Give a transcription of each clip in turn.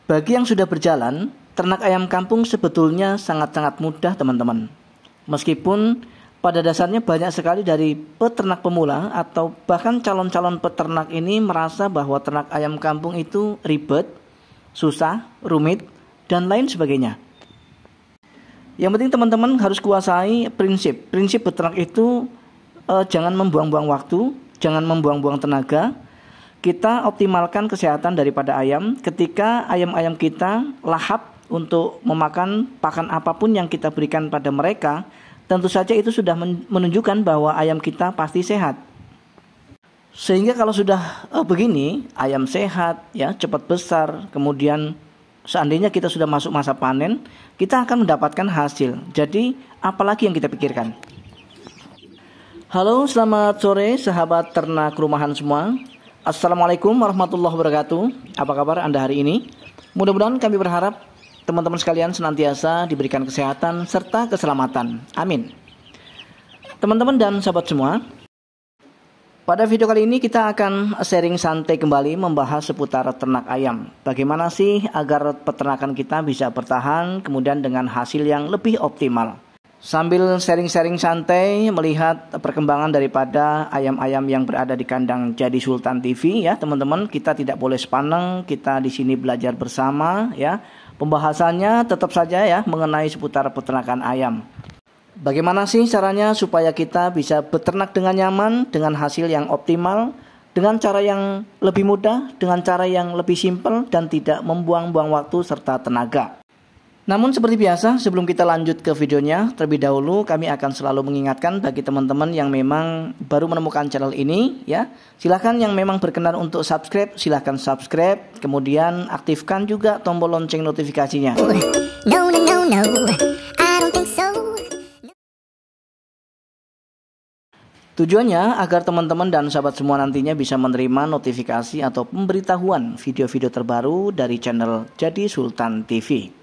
Bagi yang sudah berjalan, ternak ayam kampung sebetulnya sangat-sangat mudah teman-teman. Meskipun pada dasarnya banyak sekali dari peternak pemula atau bahkan calon-calon peternak ini merasa bahwa ternak ayam kampung itu ribet, susah, rumit, dan lain sebagainya. Yang penting teman-teman harus kuasai prinsip beternak itu jangan membuang-buang waktu, jangan membuang-buang tenaga. Kita optimalkan kesehatan daripada ayam ketika ayam-ayam kita lahap untuk memakan pakan apapun yang kita berikan pada mereka. Tentu saja itu sudah menunjukkan bahwa ayam kita pasti sehat. Sehingga kalau sudah begini, ayam sehat, ya cepat besar, kemudian seandainya kita sudah masuk masa panen, kita akan mendapatkan hasil. Jadi apalagi yang kita pikirkan? Halo, selamat sore sahabat ternak rumahan semua. Assalamualaikum warahmatullahi wabarakatuh. Apa kabar Anda hari ini? Mudah-mudahan kami berharap teman-teman sekalian senantiasa diberikan kesehatan serta keselamatan. Amin. Teman-teman dan sahabat semua, pada video kali ini kita akan sharing santai kembali membahas seputar ternak ayam. Bagaimana sih agar peternakan kita bisa bertahan kemudian dengan hasil yang lebih optimal. Sambil sharing-sharing santai melihat perkembangan daripada ayam-ayam yang berada di kandang Jadi Sultan TV ya teman-teman. Kita tidak boleh sepaneng, kita di sini belajar bersama ya. Pembahasannya tetap saja ya mengenai seputar peternakan ayam. Bagaimana sih caranya supaya kita bisa beternak dengan nyaman, dengan hasil yang optimal, dengan cara yang lebih mudah, dengan cara yang lebih simpel dan tidak membuang-buang waktu serta tenaga. Namun seperti biasa, sebelum kita lanjut ke videonya, terlebih dahulu kami akan selalu mengingatkan bagi teman-teman yang memang baru menemukan channel ini ya. Silahkan yang memang berkenan untuk subscribe, silahkan subscribe, kemudian aktifkan juga tombol lonceng notifikasinya. No, I don't think so. Tujuannya agar teman-teman dan sahabat semua nantinya bisa menerima notifikasi atau pemberitahuan video-video terbaru dari channel Jadi Sultan TV.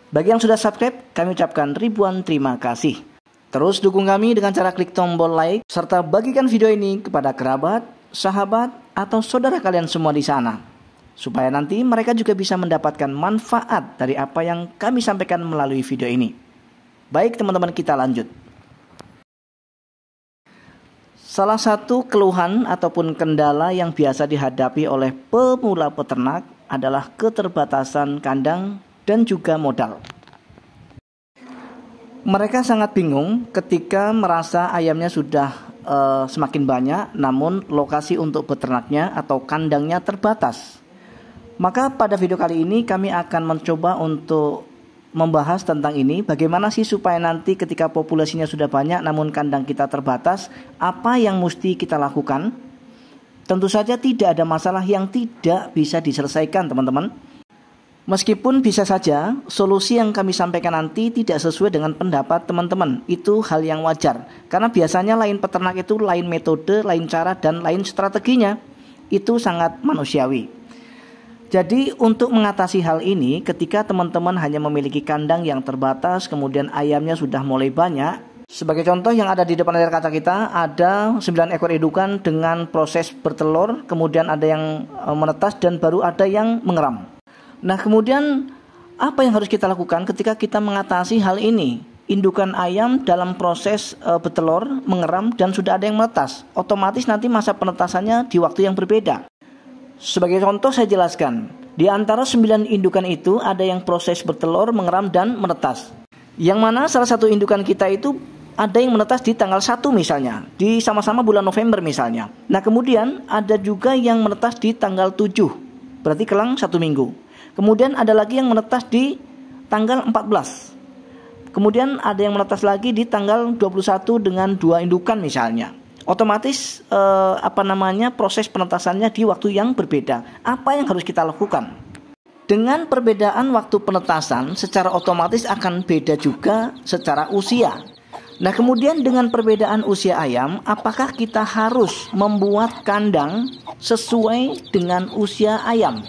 Bagi yang sudah subscribe, kami ucapkan ribuan terima kasih. Terus dukung kami dengan cara klik tombol like, serta bagikan video ini kepada kerabat, sahabat, atau saudara kalian semua di sana. Supaya nanti mereka juga bisa mendapatkan manfaat dari apa yang kami sampaikan melalui video ini. Baik teman-teman, kita lanjut. Salah satu keluhan ataupun kendala yang biasa dihadapi oleh pemula peternak adalah keterbatasan kandang dan juga modal. Mereka sangat bingung ketika merasa ayamnya sudah semakin banyak, namun lokasi untuk beternaknya atau kandangnya terbatas. Maka pada video kali ini kami akan mencoba untuk membahas tentang ini. Bagaimana sih supaya nanti ketika populasinya sudah banyak namun kandang kita terbatas, apa yang mesti kita lakukan? Tentu saja tidak ada masalah yang tidak bisa diselesaikan teman-teman. Meskipun bisa saja solusi yang kami sampaikan nanti tidak sesuai dengan pendapat teman-teman. Itu hal yang wajar. Karena biasanya lain peternak itu lain metode, lain cara, dan lain strateginya. Itu sangat manusiawi. Jadi untuk mengatasi hal ini, ketika teman-teman hanya memiliki kandang yang terbatas, kemudian ayamnya sudah mulai banyak. Sebagai contoh yang ada di depan layar kaca kita, ada 9 ekor indukan dengan proses bertelur, kemudian ada yang menetas dan baru ada yang mengeram. Nah kemudian apa yang harus kita lakukan ketika kita mengatasi hal ini? Indukan ayam dalam proses bertelur, mengeram dan sudah ada yang menetas. Otomatis nanti masa penetasannya di waktu yang berbeda. Sebagai contoh saya jelaskan. Di antara 9 indukan itu ada yang proses bertelur, mengeram dan menetas. Yang mana salah satu indukan kita itu ada yang menetas di tanggal 1 misalnya. Di sama-sama bulan November misalnya. Nah kemudian ada juga yang menetas di tanggal 7. Berarti kelang 1 minggu. Kemudian ada lagi yang menetas di tanggal 14. Kemudian ada yang menetas lagi di tanggal 21 dengan 2 indukan misalnya. Otomatis proses penetasannya di waktu yang berbeda. Apa yang harus kita lakukan? Dengan perbedaan waktu penetasan secara otomatis akan beda juga secara usia. Nah kemudian dengan perbedaan usia ayam, apakah kita harus membuat kandang sesuai dengan usia ayam?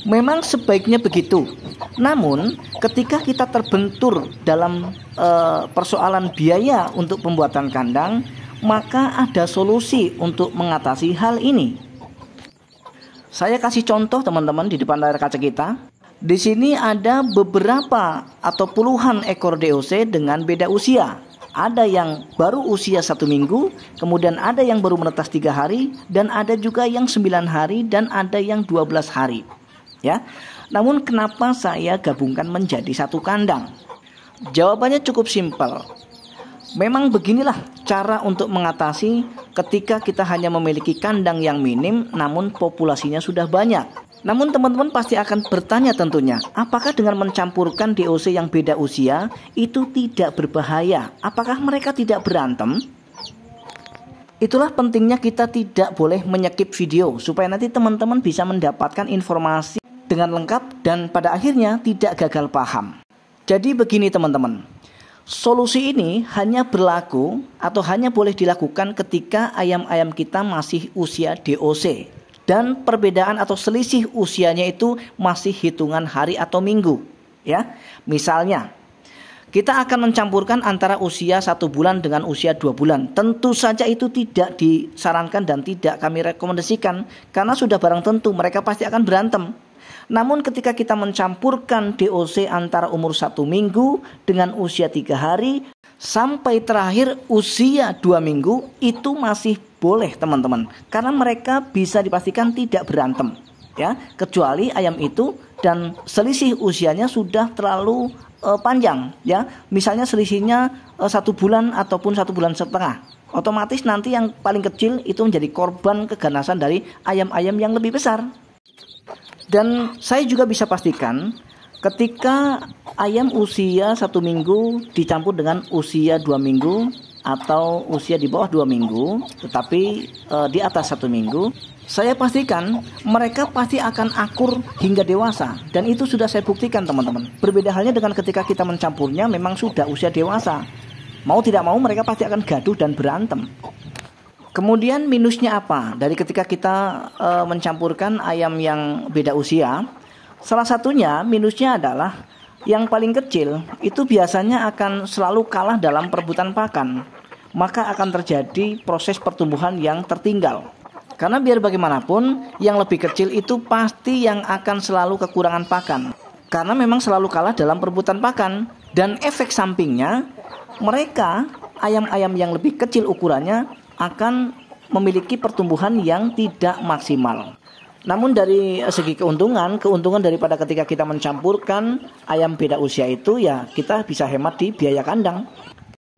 Memang sebaiknya begitu. Namun ketika kita terbentur dalam persoalan biaya untuk pembuatan kandang, maka ada solusi untuk mengatasi hal ini. Saya kasih contoh teman-teman di depan layar kaca kita. Di sini ada beberapa atau puluhan ekor DOC dengan beda usia. Ada yang baru usia 1 minggu, kemudian ada yang baru menetas 3 hari, dan ada juga yang 9 hari, dan ada yang 12 hari. Ya. Namun kenapa saya gabungkan menjadi satu kandang? Jawabannya cukup simpel. Memang beginilah cara untuk mengatasi ketika kita hanya memiliki kandang yang minim namun populasinya sudah banyak. Namun teman-teman pasti akan bertanya tentunya, apakah dengan mencampurkan DOC yang beda usia itu tidak berbahaya? Apakah mereka tidak berantem? Itulah pentingnya kita tidak boleh menyekip video supaya nanti teman-teman bisa mendapatkan informasi dengan lengkap dan pada akhirnya tidak gagal paham. Jadi begini teman-teman, solusi ini hanya berlaku atau hanya boleh dilakukan ketika ayam-ayam kita masih usia DOC. Dan perbedaan atau selisih usianya itu masih hitungan hari atau minggu. Ya, misalnya kita akan mencampurkan antara usia 1 bulan dengan usia 2 bulan. Tentu saja itu tidak disarankan dan tidak kami rekomendasikan. Karena sudah barang tentu mereka pasti akan berantem. Namun ketika kita mencampurkan DOC antara umur 1 minggu dengan usia 3 hari sampai terakhir usia 2 minggu, itu masih boleh teman-teman, karena mereka bisa dipastikan tidak berantem ya, kecuali ayam itu dan selisih usianya sudah terlalu panjang ya, misalnya selisihnya 1 bulan ataupun 1 bulan setengah, otomatis nanti yang paling kecil itu menjadi korban keganasan dari ayam-ayam yang lebih besar. Dan saya juga bisa pastikan ketika ayam usia 1 minggu dicampur dengan usia 2 minggu atau usia di bawah 2 minggu tetapi di atas 1 minggu, saya pastikan mereka pasti akan akur hingga dewasa. Dan itu sudah saya buktikan teman-teman. Berbeda halnya dengan ketika kita mencampurnya memang sudah usia dewasa. Mau tidak mau mereka pasti akan gaduh dan berantem. Kemudian minusnya apa dari ketika kita mencampurkan ayam yang beda usia? Salah satunya minusnya adalah yang paling kecil itu biasanya akan selalu kalah dalam perebutan pakan. Maka akan terjadi proses pertumbuhan yang tertinggal. Karena biar bagaimanapun yang lebih kecil itu pasti yang akan selalu kekurangan pakan. Karena memang selalu kalah dalam perebutan pakan. Dan efek sampingnya mereka ayam-ayam yang lebih kecil ukurannya akan memiliki pertumbuhan yang tidak maksimal. Namun dari segi keuntungan daripada ketika kita mencampurkan ayam beda usia itu ya kita bisa hemat di biaya kandang.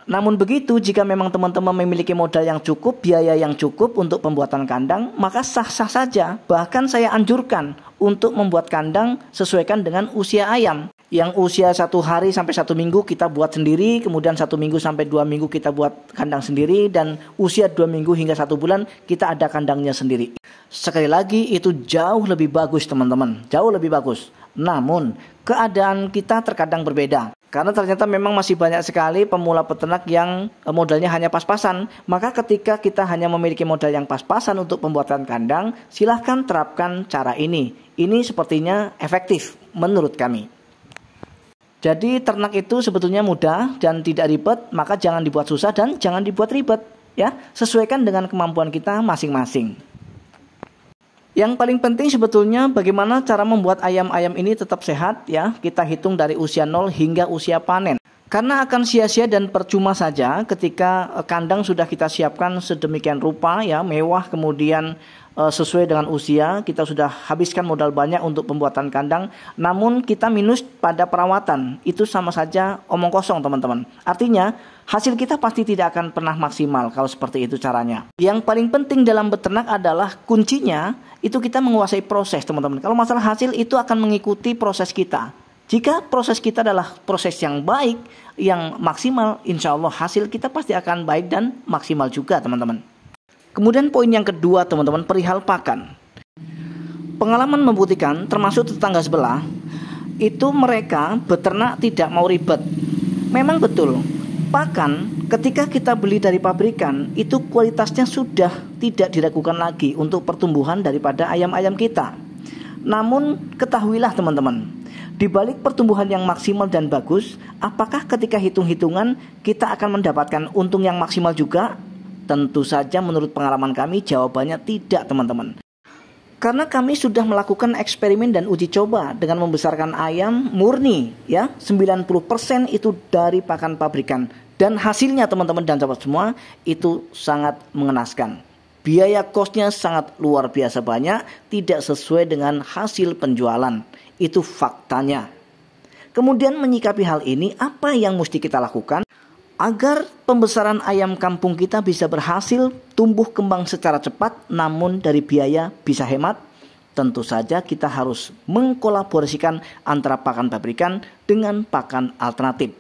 Namun begitu jika memang teman-teman memiliki modal yang cukup, biaya yang cukup untuk pembuatan kandang, maka sah-sah saja. Bahkan saya anjurkan untuk membuat kandang sesuaikan dengan usia ayam. Yang usia 1 hari sampai 1 minggu kita buat sendiri, kemudian 1 minggu sampai 2 minggu kita buat kandang sendiri, dan usia 2 minggu hingga 1 bulan kita ada kandangnya sendiri. Sekali lagi itu jauh lebih bagus teman-teman, jauh lebih bagus. Namun keadaan kita terkadang berbeda. Karena ternyata memang masih banyak sekali pemula peternak yang modalnya hanya pas-pasan. Maka ketika kita hanya memiliki modal yang pas-pasan untuk pembuatan kandang, silahkan terapkan cara ini. Ini sepertinya efektif menurut kami. Jadi ternak itu sebetulnya mudah dan tidak ribet, maka jangan dibuat susah dan jangan dibuat ribet. Ya, sesuaikan dengan kemampuan kita masing-masing. Yang paling penting sebetulnya bagaimana cara membuat ayam-ayam ini tetap sehat ya. Kita hitung dari usia 0 hingga usia panen. Karena akan sia-sia dan percuma saja ketika kandang sudah kita siapkan sedemikian rupa ya, mewah, kemudian sesuai dengan usia, kita sudah habiskan modal banyak untuk pembuatan kandang, namun kita minus pada perawatan. Itu sama saja omong kosong teman-teman. Artinya hasil kita pasti tidak akan pernah maksimal kalau seperti itu caranya. Yang paling penting dalam beternak adalah kuncinya itu kita menguasai proses teman-teman. Kalau masalah hasil itu akan mengikuti proses kita. Jika proses kita adalah proses yang baik, yang maksimal, insya Allah hasil kita pasti akan baik dan maksimal juga teman-teman. Kemudian poin yang kedua teman-teman, perihal pakan. Pengalaman membuktikan termasuk tetangga sebelah, itu mereka beternak tidak mau ribet. Memang betul, pakan ketika kita beli dari pabrikan itu kualitasnya sudah tidak diragukan lagi untuk pertumbuhan daripada ayam-ayam kita. Namun ketahuilah teman-teman, di balik pertumbuhan yang maksimal dan bagus, apakah ketika hitung-hitungan kita akan mendapatkan untung yang maksimal juga? Tentu saja menurut pengalaman kami jawabannya tidak teman-teman. Karena kami sudah melakukan eksperimen dan uji coba dengan membesarkan ayam murni ya, 90% itu dari pakan pabrikan. Dan hasilnya teman-teman dan sahabat semua itu sangat mengenaskan. Biaya kosnya sangat luar biasa banyak, tidak sesuai dengan hasil penjualan. Itu faktanya. Kemudian menyikapi hal ini, apa yang mesti kita lakukan agar pembesaran ayam kampung kita bisa berhasil tumbuh kembang secara cepat namun dari biaya bisa hemat? Tentu saja kita harus mengkolaborasikan antara pakan pabrikan dengan pakan alternatif.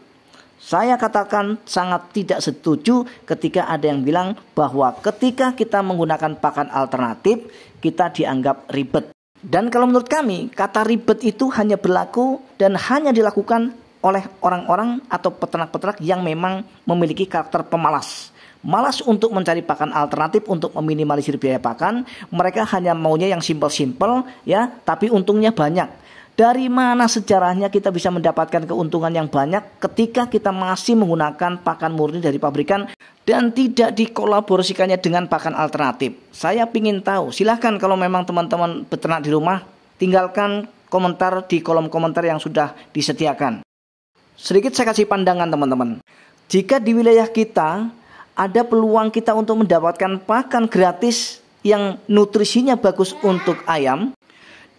Saya katakan sangat tidak setuju ketika ada yang bilang bahwa ketika kita menggunakan pakan alternatif kita dianggap ribet. Dan kalau menurut kami kata ribet itu hanya berlaku dan hanya dilakukan oleh orang-orang atau peternak-peternak yang memang memiliki karakter pemalas. Malas untuk mencari pakan alternatif untuk meminimalisir biaya pakan. Mereka hanya maunya yang simpel-simpel ya, tapi untungnya banyak. Dari mana sejarahnya kita bisa mendapatkan keuntungan yang banyak ketika kita masih menggunakan pakan murni dari pabrikan dan tidak dikolaborasikannya dengan pakan alternatif? Saya ingin tahu. Silahkan kalau memang teman-teman peternak di rumah, tinggalkan komentar di kolom komentar yang sudah disediakan. Sedikit saya kasih pandangan teman-teman. Jika di wilayah kita ada peluang kita untuk mendapatkan pakan gratis yang nutrisinya bagus untuk ayam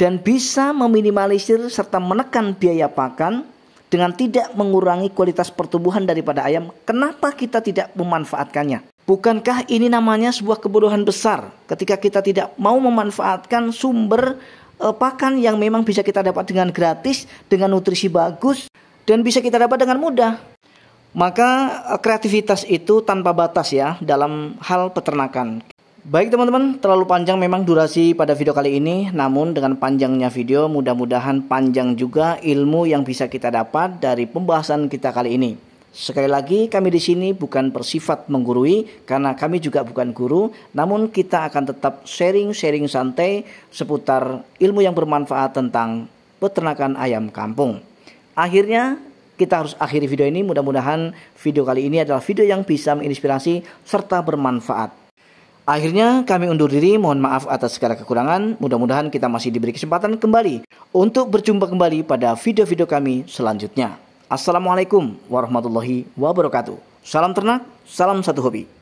dan bisa meminimalisir serta menekan biaya pakan dengan tidak mengurangi kualitas pertumbuhan daripada ayam, kenapa kita tidak memanfaatkannya? Bukankah ini namanya sebuah kebodohan besar ketika kita tidak mau memanfaatkan sumber pakan yang memang bisa kita dapat dengan gratis, dengan nutrisi bagus, dan bisa kita dapat dengan mudah. Maka kreativitas itu tanpa batas ya dalam hal peternakan. Baik teman-teman, terlalu panjang memang durasi pada video kali ini. Namun dengan panjangnya video mudah-mudahan panjang juga ilmu yang bisa kita dapat dari pembahasan kita kali ini. Sekali lagi kami di sini bukan bersifat menggurui karena kami juga bukan guru. Namun kita akan tetap sharing-sharing santai seputar ilmu yang bermanfaat tentang peternakan ayam kampung. Akhirnya kita harus akhiri video ini. Mudah-mudahan video kali ini adalah video yang bisa menginspirasi serta bermanfaat. Akhirnya kami undur diri, mohon maaf atas segala kekurangan. Mudah-mudahan kita masih diberi kesempatan kembali untuk berjumpa kembali pada video-video kami selanjutnya. Assalamualaikum warahmatullahi wabarakatuh. Salam ternak, salam satu hobi.